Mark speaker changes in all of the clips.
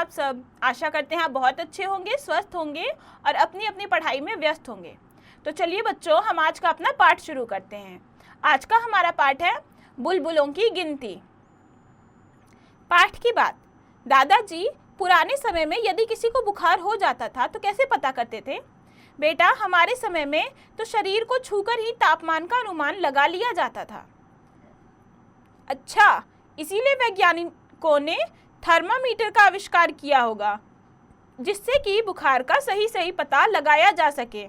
Speaker 1: आप सब? आशा करते हैं आप बहुत अच्छे होंगे, स्वस्थ होंगे और अपनी अपनी पढ़ाई में व्यस्त होंगे। तो चलिए बच्चों, हम आज का अपना पाठ शुरू करते हैं। आज का हमारा पाठ है बुलबुलों की गिनती। पाठ की बात। दादाजी पुराने समय में यदि किसी को बुखार हो जाता था तो कैसे पता करते थे? बेटा, हमारे समय में तो शरीर को छूकर ही तापमान का अनुमान लगा लिया जाता था। अच्छा, इसीलिए वैज्ञानिकों ने थर्मामीटर का आविष्कार किया होगा, जिससे कि बुखार का सही पता लगाया जा सके।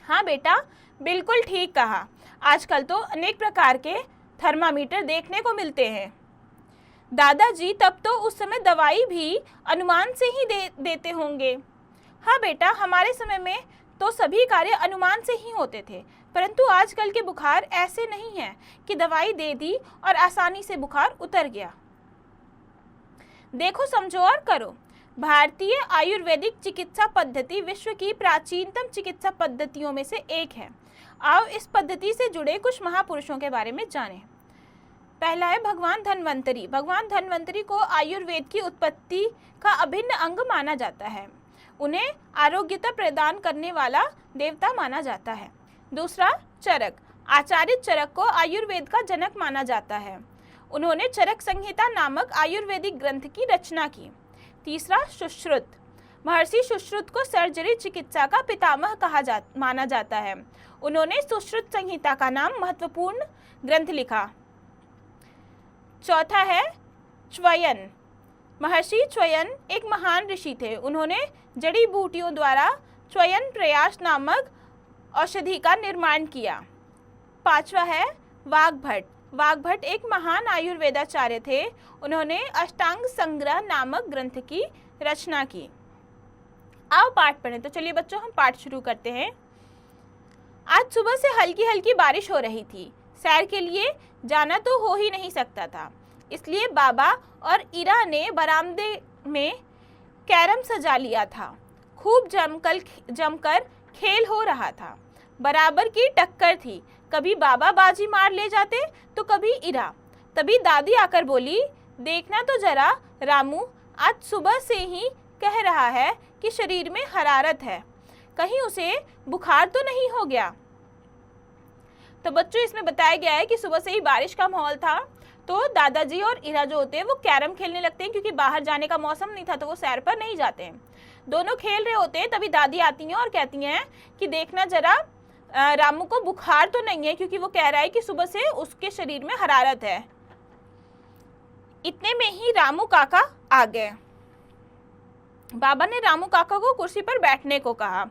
Speaker 1: हाँ बेटा, बिल्कुल ठीक कहा। आजकल तो अनेक प्रकार के थर्मामीटर देखने को मिलते हैं। दादाजी तब तो उस समय दवाई भी अनुमान से ही देते होंगे। हाँ बेटा, हमारे समय में तो सभी कार्य अनुमान से ही होते थे, परंतु आजकल के बुखार ऐसे नहीं है कि दवाई दे दी और आसानी से बुखार उतर गया। देखो, समझो और करो। भारतीय आयुर्वेदिक चिकित्सा पद्धति विश्व की प्राचीनतम चिकित्सा पद्धतियों में से एक है। आओ इस पद्धति से जुड़े कुछ महापुरुषों के बारे में जानें। पहला है भगवान धन्वंतरी। भगवान धन्वंतरी को आयुर्वेद की उत्पत्ति का अभिन्न अंग माना जाता है। उन्हें आरोग्यता प्रदान करने वाला देवता माना जाता है। दूसरा, चरक। आचार्य चरक को आयुर्वेद का जनक माना जाता है। उन्होंने चरक संहिता नामक आयुर्वेदिक ग्रंथ की रचना की। तीसरा, सुश्रुत। महर्षि सुश्रुत को सर्जरी चिकित्सा का पितामह माना जाता है। उन्होंने सुश्रुत संहिता का नाम महत्वपूर्ण ग्रंथ लिखा। चौथा है च्वयन। महर्षि च्वयन एक महान ऋषि थे। उन्होंने जड़ी बूटियों द्वारा च्वयन प्रयास नामक औषधि का निर्माण किया। पांचवा है वाग्भट। वाग्भट एक महान आयुर्वेदाचार्य थे। उन्होंने अष्टांग संग्रह नामक ग्रंथ की रचना की। आओ पाठ पढ़ें। तो चलिए बच्चों, हम पाठ शुरू करते हैं। आज सुबह से हल्की हल्की बारिश हो रही थी। सैर के लिए जाना तो हो ही नहीं सकता था, इसलिए बाबा और इरा ने बरामदे में कैरम सजा लिया था। खूब जमकर खेल हो रहा था। बराबर की टक्कर थी। कभी बाबा बाजी मार ले जाते तो कभी इरा। तभी दादी आकर बोली, देखना तो जरा रामू, आज सुबह से ही कह रहा है कि शरीर में हरारत है, कहीं उसे बुखार तो नहीं हो गया। तो बच्चों, इसमें बताया गया है कि सुबह से ही बारिश का माहौल था, तो दादाजी और इरा जो होते हैं वो कैरम खेलने लगते हैं, क्योंकि बाहर जाने का मौसम नहीं था तो वो सैर पर नहीं जाते हैं। दोनों खेल रहे होते हैं। तभी दादी आती हैं और कहती हैं कि देखना जरा रामू को बुखार तो नहीं है, क्योंकि वो कह रहा है कि सुबह से उसके शरीर में हरारत है। इतने में ही रामू काका आ गए। बाबा ने रामू काका को कुर्सी पर बैठने को कहा,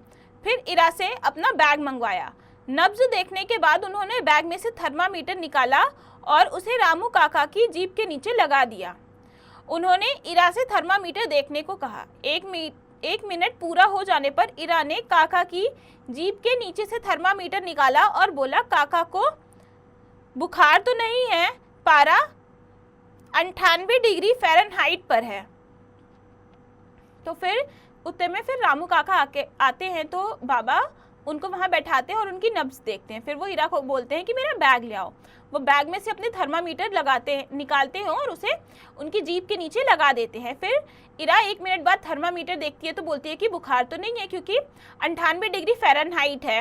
Speaker 1: फिर इरा से अपना बैग मंगवाया। नब्ज देखने के बाद उन्होंने बैग में से थर्मामीटर निकाला और उसे रामू काका की जीभ के नीचे लगा दिया। उन्होंने इरा से थर्मामीटर देखने को कहा। एक मिनट पूरा हो जाने पर इरा ने काका की जीभ के नीचे से थर्मामीटर निकाला और बोला, काका को बुखार तो नहीं है, पारा 98 डिग्री फ़ारेनहाइट पर है। तो फिर उतने में फिर रामू काका आते हैं, तो बाबा उनको वहाँ बैठाते हैं और उनकी नब्ज देखते हैं। फिर वो इरा को बोलते हैं कि मेरा बैग ले आओ। वो बैग में से अपने थर्मामीटर निकालते हैं और उसे उनकी जीभ के नीचे लगा देते हैं। फिर इरा 1 मिनट बाद थर्मामीटर देखती है तो बोलती है कि बुखार तो नहीं है, क्योंकि 98 डिग्री फ़ारेनहाइट है।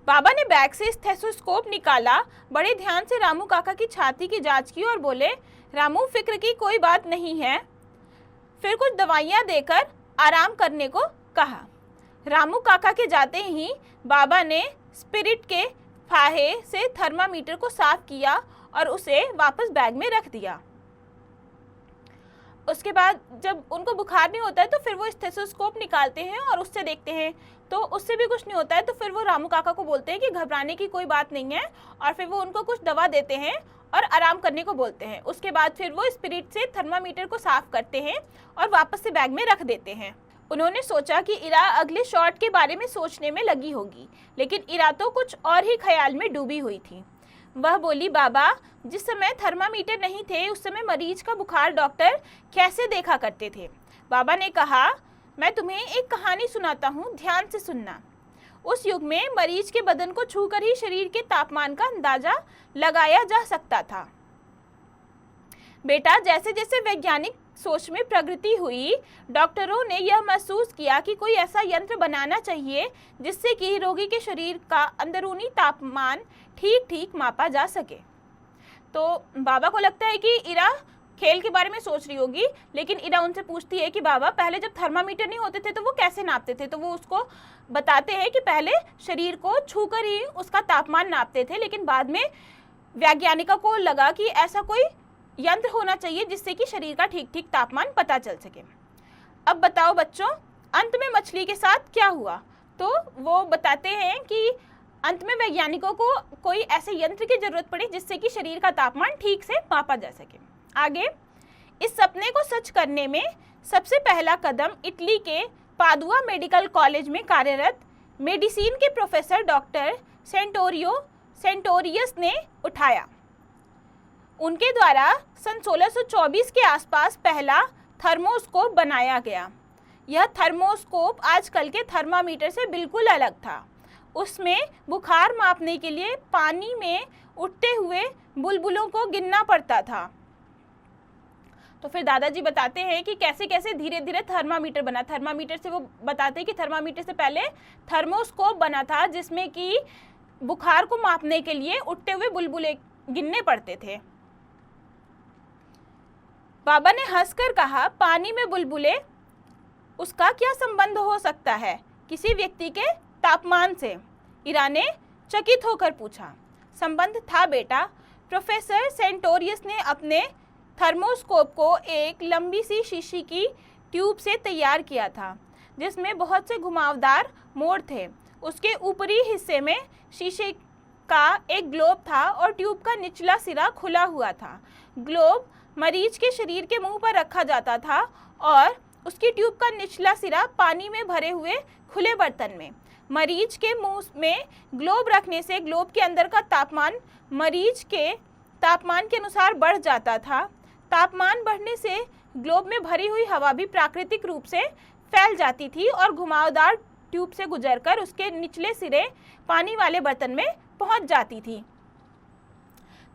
Speaker 1: बाबा ने बैग से स्टेथोस्कोप निकाला, बड़े ध्यान से रामू काका की छाती की जांच की और बोले, रामू, फिक्र की कोई बात नहीं है। फिर कुछ दवाइयाँ देकर आराम करने को कहा। रामू काका के जाते ही बाबा ने स्पिरिट के फाहे से थर्मामीटर को साफ किया और उसे वापस बैग में रख दिया। उसके बाद जब उनको बुखार नहीं होता है तो फिर वो स्टेथोस्कोप निकालते हैं और उससे देखते हैं, तो उससे भी कुछ नहीं होता है। तो फिर वो रामू काका को बोलते हैं कि घबराने की कोई बात नहीं है, और फिर वो उनको कुछ दवा देते हैं और आराम करने को बोलते हैं। उसके बाद फिर वो स्पिरिट से थर्मामीटर को साफ करते हैं और वापस से बैग में रख देते हैं। उन्होंने सोचा कि इरा अगले शॉट के बारे में सोचने में लगी होगी, लेकिन इरा तो कुछ और ही ख्याल में डूबी हुई थी। वह बोली, बाबा, जिस समय थर्मामीटर नहीं थे उस समय मरीज का बुखार डॉक्टर कैसे देखा करते थे? बाबा ने कहा, मैं तुम्हें एक कहानी सुनाता हूँ, ध्यान से सुनना। उस युग में मरीज के बदन को छूकर ही शरीर के तापमान का अंदाजा लगाया जा सकता था। बेटा, जैसे जैसे वैज्ञानिक सोच में प्रगति हुई, डॉक्टरों ने यह महसूस किया कि कोई ऐसा यंत्र बनाना चाहिए जिससे कि रोगी के शरीर का अंदरूनी तापमान ठीक ठीक मापा जा सके। तो बाबा को लगता है कि इरा खेल के बारे में सोच रही होगी, लेकिन इरा उनसे पूछती है कि बाबा पहले जब थर्मामीटर नहीं होते थे तो वो कैसे नापते थे। तो वो उसको बताते हैं कि पहले शरीर को छूकर ही उसका तापमान नापते थे, लेकिन बाद में वैज्ञानिकों को लगा कि ऐसा कोई यंत्र होना चाहिए जिससे कि शरीर का ठीक ठीक तापमान पता चल सके। अब बताओ बच्चों, अंत में मछली के साथ क्या हुआ। तो वो बताते हैं कि अंत में वैज्ञानिकों को कोई ऐसे यंत्र की जरूरत पड़ी जिससे कि शरीर का तापमान ठीक से मापा जा सके। आगे, इस सपने को सच करने में सबसे पहला कदम इटली के पादुआ मेडिकल कॉलेज में कार्यरत मेडिसिन के प्रोफेसर डॉक्टर सेंटोरियस ने उठाया। उनके द्वारा सन 1624 के आसपास पहला थर्मोस्कोप बनाया गया। यह थर्मोस्कोप आजकल के थर्मामीटर से बिल्कुल अलग था। उसमें बुखार मापने के लिए पानी में उठते हुए बुलबुलों को गिनना पड़ता था। तो फिर दादाजी बताते हैं कि कैसे कैसे धीरे धीरे थर्मामीटर बना। थर्मामीटर से वो बताते हैं कि थर्मामीटर से पहले थर्मोस्कोप बना था जिसमें कि बुखार को मापने के लिए उठते हुए बुलबुले गिनने पड़ते थे। बाबा ने हंसकर कहा, पानी में बुलबुले, उसका क्या संबंध हो सकता है किसी व्यक्ति के तापमान से। इरा ने चकित होकर पूछा। संबंध था बेटा। प्रोफेसर सेंटोरियस ने अपने थर्मोस्कोप को एक लंबी सी शीशी की ट्यूब से तैयार किया था जिसमें बहुत से घुमावदार मोड़ थे। उसके ऊपरी हिस्से में शीशे का एक ग्लोब था और ट्यूब का निचला सिरा खुला हुआ था। ग्लोब मरीज के शरीर के मुंह पर रखा जाता था और उसकी ट्यूब का निचला सिरा पानी में भरे हुए खुले बर्तन में। मरीज के मुंह में ग्लोब रखने से ग्लोब के अंदर का तापमान मरीज के तापमान के अनुसार बढ़ जाता था। तापमान बढ़ने से ग्लोब में भरी हुई हवा भी प्राकृतिक रूप से फैल जाती थी और घुमावदार ट्यूब से गुजरकर उसके निचले सिरे पानी वाले बर्तन में पहुंच जाती थी।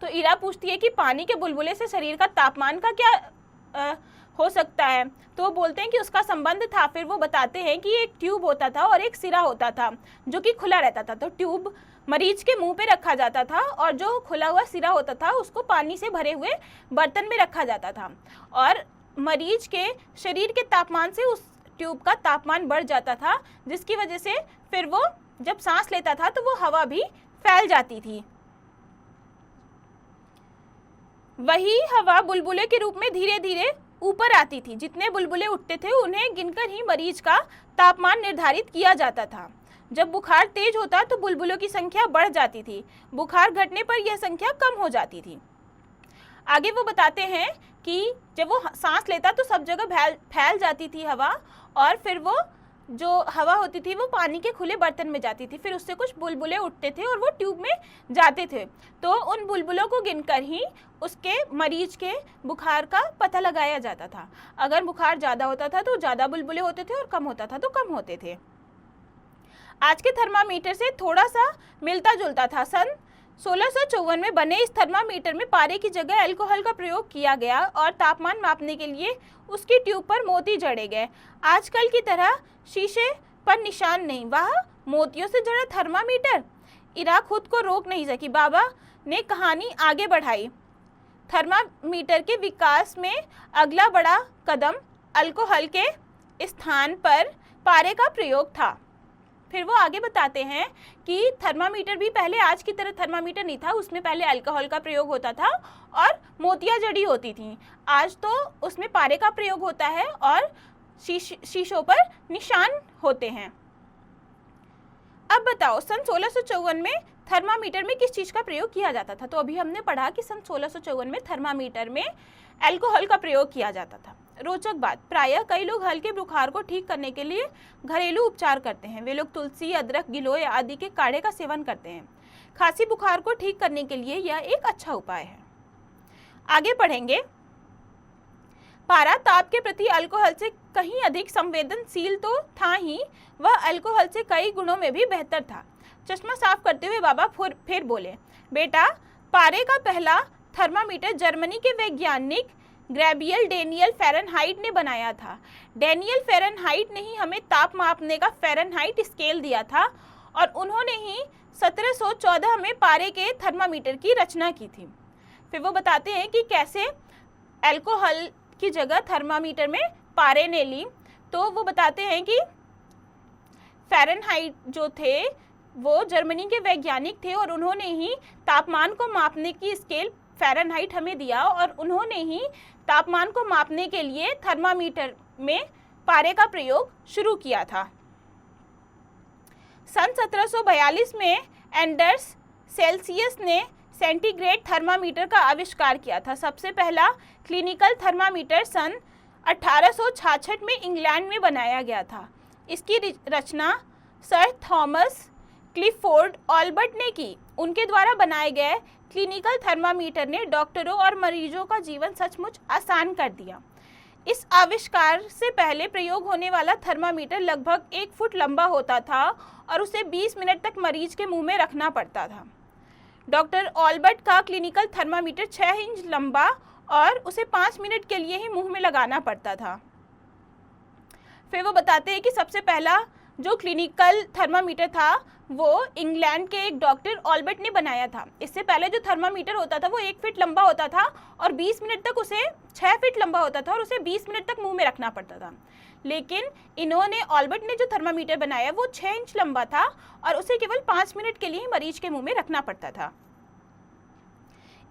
Speaker 1: तो इरा पूछती है कि पानी के बुलबुले से शरीर का तापमान का क्या हो सकता है। तो वो बोलते हैं कि उसका संबंध था। फिर वो बताते हैं कि एक ट्यूब होता था और एक सिरा होता था जो कि खुला रहता था। तो ट्यूब मरीज के मुंह पे रखा जाता था और जो खुला हुआ सिरा होता था उसको पानी से भरे हुए बर्तन में रखा जाता था और मरीज के शरीर के तापमान से उस ट्यूब का तापमान बढ़ जाता था, जिसकी वजह से फिर वो जब सांस लेता था तो वो हवा भी फैल जाती थी। वही हवा बुलबुले के रूप में धीरे धीरे ऊपर आती थी। जितने बुलबुले उठते थे उन्हें गिनकर ही मरीज का तापमान निर्धारित किया जाता था। जब बुखार तेज होता तो बुलबुलों की संख्या बढ़ जाती थी। बुखार घटने पर यह संख्या कम हो जाती थी। आगे वो बताते हैं कि जब वो सांस लेता तो सब जगह फैल जाती थी हवा और फिर वो जो हवा होती थी वो पानी के खुले बर्तन में जाती थी। फिर उससे कुछ बुलबुले उठते थे और वो ट्यूब में जाते थे। तो उन बुलबुलों को गिनकर ही उसके मरीज के बुखार का पता लगाया जाता था। अगर बुखार ज़्यादा होता था तो ज़्यादा बुलबुले होते थे और कम होता था तो कम होते थे। आज के थर्मामीटर से थोड़ा सा मिलता जुलता था। सन 1654 में बने इस थर्मामीटर में पारे की जगह अल्कोहल का प्रयोग किया गया और तापमान मापने के लिए उसकी ट्यूब पर मोती जड़े गए। आजकल की तरह शीशे पर निशान नहीं, वह मोतियों से जड़ा थर्मामीटर। इरा खुद को रोक नहीं सकी। बाबा ने कहानी आगे बढ़ाई। थर्मामीटर के विकास में अगला बड़ा कदम अल्कोहल के स्थान पर पारे का प्रयोग था। फिर वो आगे बताते हैं कि थर्मामीटर भी पहले आज की तरह थर्मामीटर नहीं था। उसमें पहले अल्कोहल का प्रयोग होता था और मोतियाँ जड़ी होती थी। आज तो उसमें पारे का प्रयोग होता है और शीशों पर निशान होते हैं। अब बताओ, सन 1654 में थर्मामीटर में किस चीज़ का प्रयोग किया जाता था। तो अभी हमने पढ़ा कि सन 1654 में थर्मामीटर में अल्कोहल का प्रयोग किया जाता था। रोचक बात, प्रायः कई लोग हल्के बुखार को ठीक करने के लिए घरेलू उपचार करते हैं। वे लोग तुलसी, अदरक, गिलोय आदि के काढ़े का सेवन करते हैं। खांसी बुखार को ठीक करने के लिए यह एक अच्छा उपाय है। आगे पढ़ेंगे। पारा ताप के प्रति अल्कोहल से कहीं अधिक संवेदनशील तो था ही, वह अल्कोहल से कई गुणों में भी बेहतर था। चश्मा साफ करते हुए बाबा फिर बोले, बेटा, पारे का पहला थर्मामीटर जर्मनी के वैज्ञानिक गैब्रियल डेनियल फ़ारेनहाइट ने बनाया था। डेनियल फ़ारेनहाइट ने ही हमें ताप मापने का फ़ारेनहाइट स्केल दिया था और उन्होंने ही 1714 में पारे के थर्मामीटर की रचना की थी। फिर वो बताते हैं कि कैसे अल्कोहल की जगह थर्मामीटर में पारे ने ली। तो वो बताते हैं कि फ़ारेनहाइट जो थे वो जर्मनी के वैज्ञानिक थे और उन्होंने ही तापमान को मापने की स्केल फ़ारेनहाइट हमें दिया और उन्होंने ही तापमान को मापने के लिए थर्मामीटर में पारे का प्रयोग शुरू किया था। सन 1742 में एंडर्स सेल्सियस ने सेंटीग्रेड थर्मामीटर का आविष्कार किया था। सबसे पहला क्लिनिकल थर्मामीटर सन 1866 में इंग्लैंड में बनाया गया था। इसकी रचना सर थॉमस क्लिफोर्ड ऑल्बर्ट ने की। उनके द्वारा बनाए गए क्लिनिकल थर्मामीटर ने डॉक्टरों और मरीजों का जीवन सचमुच आसान कर दिया। इस आविष्कार से पहले प्रयोग होने वाला थर्मामीटर लगभग 1 फुट लंबा होता था और उसे 20 मिनट तक मरीज के मुंह में रखना पड़ता था। डॉक्टर ऑल्बर्ट का क्लिनिकल थर्मामीटर 6 इंच लंबा और उसे 5 मिनट के लिए ही मुंह में लगाना पड़ता था। फिर वो बताते हैं कि सबसे पहला जो क्लिनिकल थर्मामीटर था वो इंग्लैंड के एक डॉक्टर ऑल्बर्ट ने बनाया था। इससे पहले जो थर्मामीटर होता था वो 1 फीट लंबा होता था और 20 मिनट तक उसे 6 फीट लंबा होता था और उसे 20 मिनट तक मुंह में रखना पड़ता था। लेकिन इन्होंने ऑल्बर्ट ने जो थर्मामीटर बनाया वो 6 इंच लंबा था और उसे केवल 5 मिनट के लिए मरीज के मुंह में रखना पड़ता था।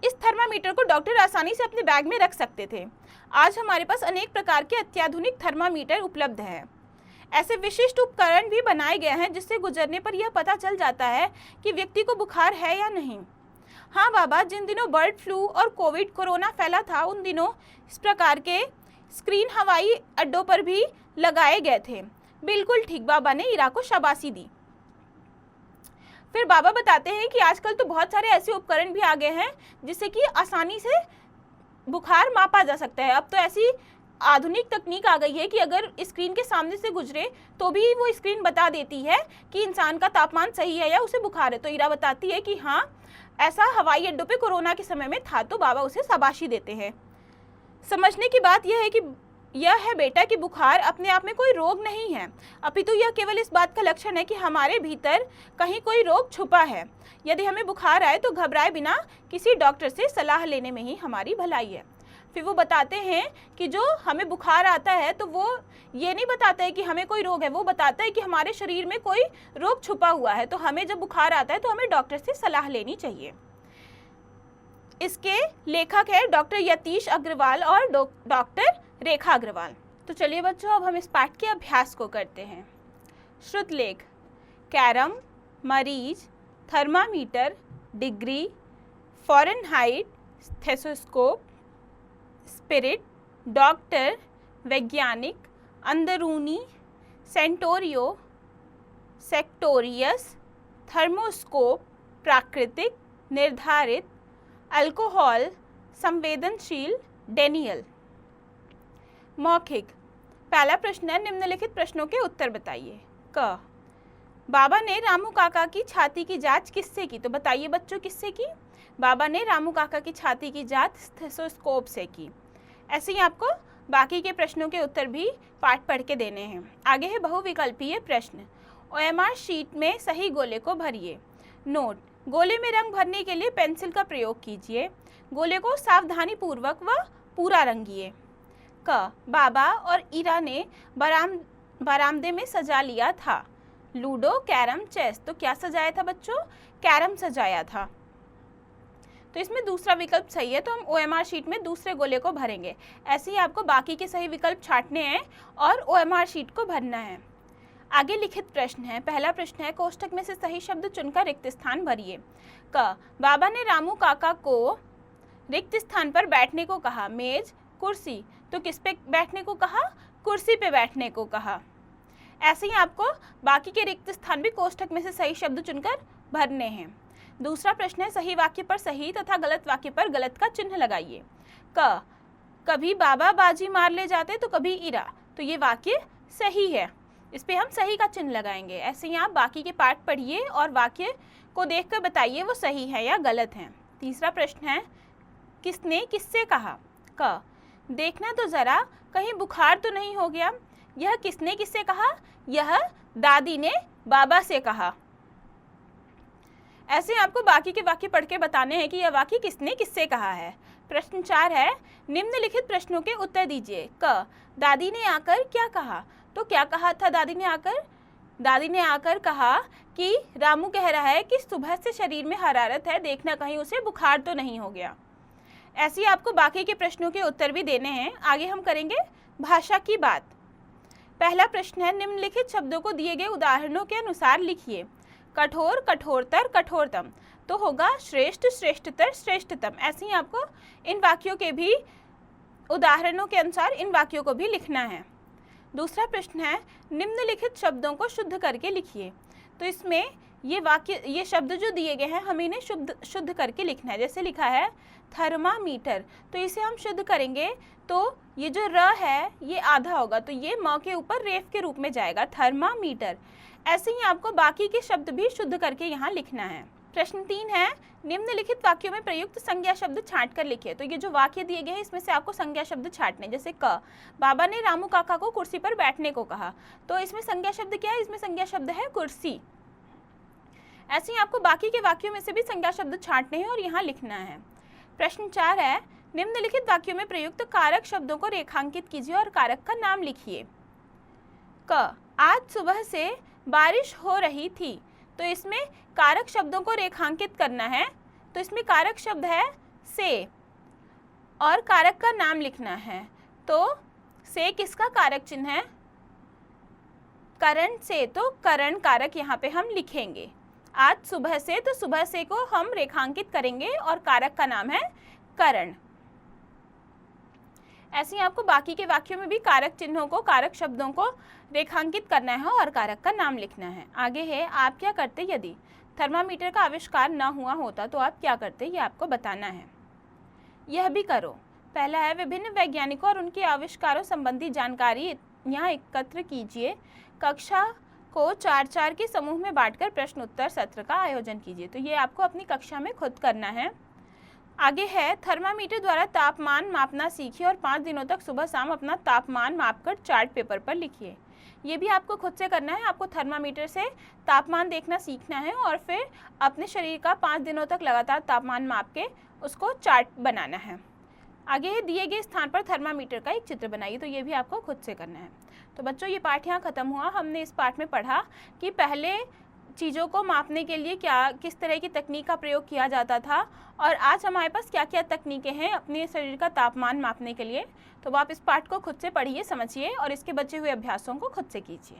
Speaker 1: इस थर्मामीटर को डॉक्टर आसानी से अपने बैग में रख सकते थे। आज हमारे पास अनेक प्रकार के अत्याधुनिक थर्मामीटर उपलब्ध हैं। ऐसे विशिष्ट उपकरण भी बनाए गए हैं जिससे गुजरने पर यह पता चल जाता है कि व्यक्ति को बुखार है या नहीं। हाँ बाबा, जिन दिनों बर्ड फ्लू और कोरोना फैला था उन दिनों इस प्रकार के स्क्रीन हवाई अड्डों पर भी लगाए गए थे। बिल्कुल ठीक, बाबा ने ईरा को शाबाशी दी। फिर बाबा बताते हैं कि आजकल तो बहुत सारे ऐसे उपकरण भी आ गए हैं जिससे कि आसानी से बुखार मापा जा सकता है। अब तो ऐसी आधुनिक तकनीक आ गई है कि अगर स्क्रीन के सामने से गुजरे तो भी वो स्क्रीन बता देती है कि इंसान का तापमान सही है या उसे बुखार है। तो ईरा बताती है कि हाँ, ऐसा हवाई अड्डों पे कोरोना के समय में था। तो बाबा उसे शाबाशी देते हैं। समझने की बात यह है कि यह है बेटा कि बुखार अपने आप में कोई रोग नहीं है, अपितु यह केवल इस बात का लक्षण है कि हमारे भीतर कहीं कोई रोग छुपा है। यदि हमें बुखार आए तो घबराए बिना किसी डॉक्टर से सलाह लेने में ही हमारी भलाई है। फिर वो बताते हैं कि जो हमें बुखार आता है तो वो ये नहीं बताता है कि हमें कोई रोग है, वो बताता है कि हमारे शरीर में कोई रोग छुपा हुआ है। तो हमें जब बुखार आता है तो हमें डॉक्टर से सलाह लेनी चाहिए। इसके लेखक है डॉक्टर यतीश अग्रवाल और डॉक्टर रेखा अग्रवाल। तो चलिए बच्चों, अब हम इस पाठ के अभ्यास को करते हैं। श्रुतलेख: कैरम, मरीज, thermometer, degree, Fahrenheit, stethoscope, spirit, doctor, वैज्ञानिक, अंदरूनी, सेंटोरियो, सेक्टोरियस, थर्मोस्कोप, प्राकृतिक, निर्धारित, अल्कोहल, संवेदनशील, डेनियल। मौखिक: पहला प्रश्न है, निम्नलिखित प्रश्नों के उत्तर बताइए। क, बाबा ने रामू काका की छाती की जांच किससे की? तो बताइए बच्चों, किससे की? बाबा ने रामू काका की छाती की जांच स्टेथोस्कोप से की। ऐसे ही आपको बाकी के प्रश्नों के उत्तर भी पाठ पढ़ के देने हैं। आगे है बहुविकल्पीय प्रश्न। OMR शीट में सही गोले को भरिए। नोट: गोले में रंग भरने के लिए पेंसिल का प्रयोग कीजिए। गोले को सावधानी पूर्वक व पूरा रंगिए। क, बाबा और ईरा ने बरामदे में सजा लिया था। Ludo, carrom, chess. तो क्या सजाया था बच्चों? कैरम सजाया था। तो इसमें दूसरा विकल्प सही है, तो हम OMR शीट में दूसरे गोले को भरेंगे। ऐसे ही आपको बाकी के सही विकल्प छांटने हैं और OMR शीट को भरना है। आगे लिखित प्रश्न है। पहला प्रश्न है, कोष्ठक में से सही शब्द चुनकर रिक्त स्थान भरिए। क, बाबा ने रामू काका को रिक्त स्थान पर बैठने को कहा। मेज, कुर्सी। तो किस पे बैठने को कहा? कुर्सी पे बैठने को कहा। ऐसे ही आपको बाकी के रिक्त स्थान भी कोष्ठक में से सही शब्द चुनकर भरने हैं। दूसरा प्रश्न है, सही वाक्य पर सही तथा गलत वाक्य पर गलत का चिन्ह लगाइए। क, कभी बाबा बाजी मार ले जाते तो कभी ईरा। तो ये वाक्य सही है, इस पे हम सही का चिन्ह लगाएंगे। ऐसे ही आप बाकी के पाठ पढ़िए और वाक्य को देखकर बताइए वो सही है या गलत है। तीसरा प्रश्न है, किसने किससे कहा? क, देखना तो ज़रा कहीं बुखार तो नहीं हो गया। यह किसने किससे कहा? यह दादी ने बाबा से कहा। ऐसे आपको बाकी के वाक्य पढ़ के बताने हैं कि यह वाक्य किसने किससे कहा है। प्रश्न 4 है, निम्नलिखित प्रश्नों के उत्तर दीजिए। क, दादी ने आकर क्या कहा? तो क्या कहा था दादी ने आकर? दादी ने आकर कहा कि रामू कह रहा है कि सुबह से शरीर में हरारत है, देखना कहीं उसे बुखार तो नहीं हो गया। ऐसे ही आपको बाकी के प्रश्नों के उत्तर भी देने हैं। आगे हम करेंगे भाषा की बात। पहला प्रश्न है, निम्नलिखित शब्दों को दिए गए उदाहरणों के अनुसार लिखिए। कठोर, कठोरतर, कठोरतम। तो होगा श्रेष्ठ, श्रेष्ठतर, श्रेष्ठतम। ऐसे ही आपको इन वाक्यों के भी उदाहरणों के अनुसार इन वाक्यों को भी लिखना है। दूसरा प्रश्न है, निम्नलिखित शब्दों को शुद्ध करके लिखिए। तो इसमें ये शब्द जो दिए गए हैं हमें इन्हें शुद्ध करके लिखना है। जैसे लिखा है थर्मामीटर, तो इसे हम शुद्ध करेंगे तो ये जो र है ये आधा होगा, तो ये म के ऊपर रेफ के रूप में जाएगा, थर्मामीटर। ऐसे ही आपको बाकी के शब्द भी शुद्ध करके यहाँ लिखना है। प्रश्न 3 है, निम्नलिखित वाक्यों में प्रयुक्त संज्ञा शब्द छांट कर लिखिए। तो ये जो वाक्य दिए गए हैं इसमें से आपको संज्ञा शब्द छांटने। जैसे क, बाबा ने रामू काका को कुर्सी पर बैठने को कहा। तो इसमें संज्ञा शब्द क्या है? इसमें संज्ञा शब्द है कुर्सी। ऐसे ही आपको बाकी के वाक्यों में से भी संज्ञा शब्द छांटने हैं और यहाँ लिखना है। प्रश्न 4 है, निम्नलिखित वाक्यों में प्रयुक्त कारक शब्दों को रेखांकित कीजिए और कारक का नाम लिखिए। क, आज सुबह से बारिश हो रही थी। तो इसमें कारक शब्दों को रेखांकित करना है। तो इसमें कारक शब्द है से और कारक का नाम लिखना है। तो से किसका कारक चिन्ह है? करण से, तो करण कारक यहाँ पे हम लिखेंगे। आज सुबह से, तो सुबह से को हम रेखांकित करेंगे और कारक का नाम है करण। ऐसे ही आपको बाकी के वाक्यों में भी कारक चिन्हों को, कारक शब्दों को रेखांकित करना है और कारक का नाम लिखना है। आगे है, आप क्या करते यदि थर्मामीटर का आविष्कार न हुआ होता तो आप क्या करते, ये आपको बताना है। यह भी करो। पहला है, विभिन्न वैज्ञानिकों और उनके आविष्कारों संबंधी जानकारी यहाँ एकत्र कीजिए। कक्षा को 4-4 के समूह में बांटकर प्रश्न उत्तर सत्र का आयोजन कीजिए। तो ये आपको अपनी कक्षा में खुद करना है। आगे है, थर्मामीटर द्वारा तापमान मापना सीखिए और 5 दिनों तक सुबह शाम अपना तापमान मापकर चार्ट पेपर पर लिखिए। ये भी आपको खुद से करना है। आपको थर्मामीटर से तापमान देखना सीखना है और फिर अपने शरीर का 5 दिनों तक लगातार तापमान माप के उसको चार्ट बनाना है। आगे है, दिए गए स्थान पर थर्मामीटर का एक चित्र बनाइए। तो ये भी आपको खुद से करना है। तो बच्चों, ये पाठ यहाँ ख़त्म हुआ। हमने इस पाठ में पढ़ा कि पहले चीज़ों को मापने के लिए किस तरह की तकनीक का प्रयोग किया जाता था और आज हमारे पास क्या क्या तकनीकें हैं अपने शरीर का तापमान मापने के लिए। तो आप इस पाठ को खुद से पढ़िए, समझिए और इसके बचे हुए अभ्यासों को खुद से कीजिए।